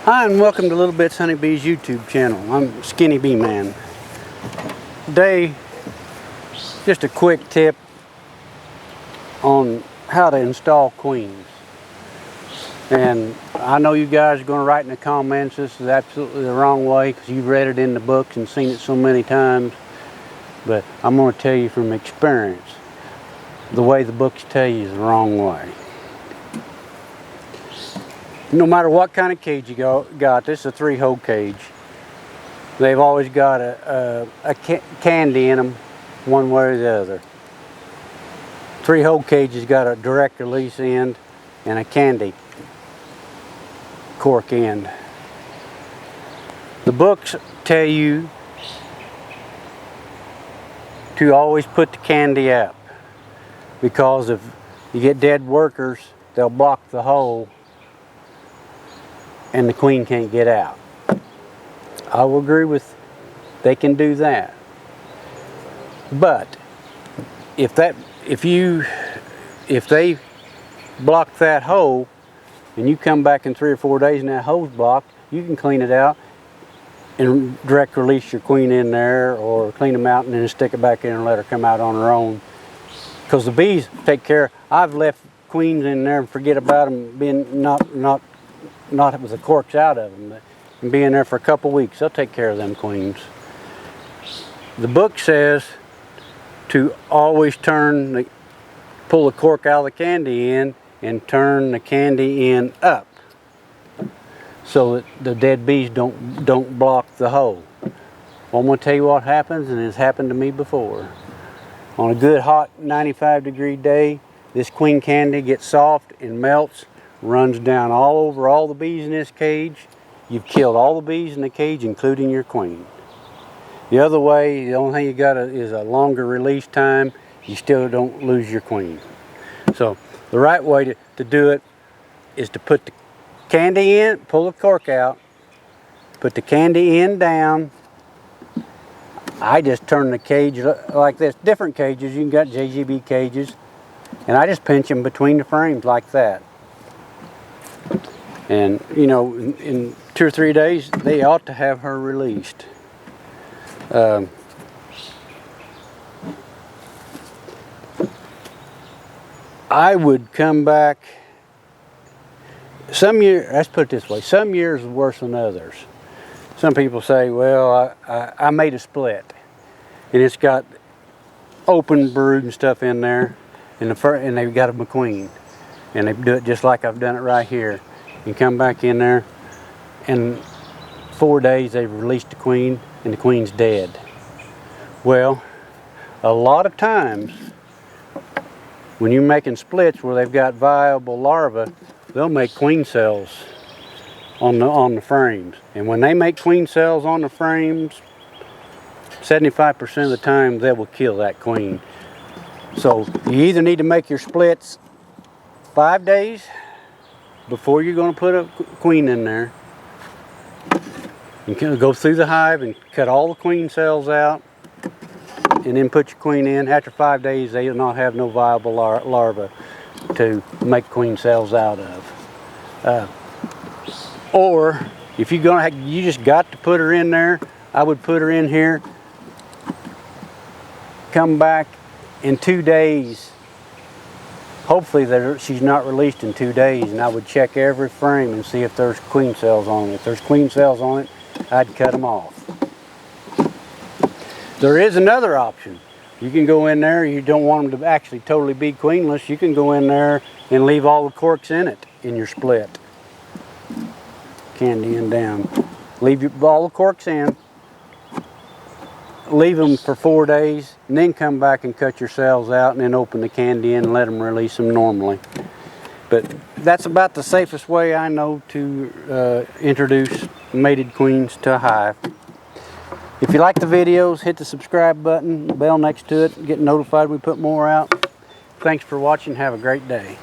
Hi, and welcome to Little Bits Honeybee's YouTube channel. I'm Skinny Bee Man. Today, just a quick tip on how to install queens. And I know you guys are going to write in the comments this is absolutely the wrong way because you've read it in the books and seen it so many times. But I'm going to tell you from experience, the way the books tell you is the wrong way. No matter what kind of cage you got, this is a 3-hole cage. They've always got a candy in them, one way or the other. 3-hole cage has got a direct release end and a candy cork end. The books tell you to always put the candy up, because if you get dead workers, they'll block the hole and the queen can't get out. I will agree with they can do that. But if they block that hole and you come back in 3 or 4 days and that hole's blocked, you can clean it out and direct release your queen in there, or clean them out and then stick it back in and let her come out on her own. Because the bees take care. I've left queens in there and forget about them being not with the corks out of them, and being there for a couple weeks. They'll take care of them queens. The book says to always pull the cork out of the candy end and turn the candy end up, so that the dead bees don't block the hole. Well, I'm going to tell you what happens, and it's happened to me before. On a good hot 95-degree day, this queen candy gets soft and melts, runs down all over all the bees in this cage. You've killed all the bees in the cage, including your queen. The other way, the only thing you got is a longer release time. You still don't lose your queen. So the right way to do it is to put the candy in, pull the cork out, put the candy end down. I just turn the cage like this. Different cages, you can got JGB cages, and I just pinch them between the frames like that. And you know, in 2 or 3 days, they ought to have her released. I would come back some years, let's put it this way, some years are worse than others. Some people say, well, I made a split and it's got open brood and stuff in there, and they've got a queen, and they do it just like I've done it right here. You come back in there, and 4 days they've released the queen, and the queen's dead. Well, a lot of times when you're making splits where they've got viable larvae, they'll make queen cells on the frames. And when they make queen cells on the frames, 75% of the time they will kill that queen. So you either need to make your splits 5 days before you're going to put a queen in there. You can go through the hive and cut all the queen cells out, and then put your queen in. After 5 days, they will not have no viable larvae to make queen cells out of. Or if you're going to, you just got to put her in there. I would put her in here. Come back in 2 days. Hopefully she's not released in 2 days, and I would check every frame and see if there's queen cells on it. If there's queen cells on it, I'd cut them off. There is another option. You can go in there, you don't want them to actually totally be queenless, you can go in there and leave all the corks in it in your split. Candy end down. Leave all the corks in. Leave them for 4 days, and then come back and cut your cells out, and then open the candy in and let them release them normally. But that's about the safest way I know to introduce mated queens to a hive. If you like the videos, hit the subscribe button, the bell next to it, get notified when we put more out. Thanks for watching. Have a great day.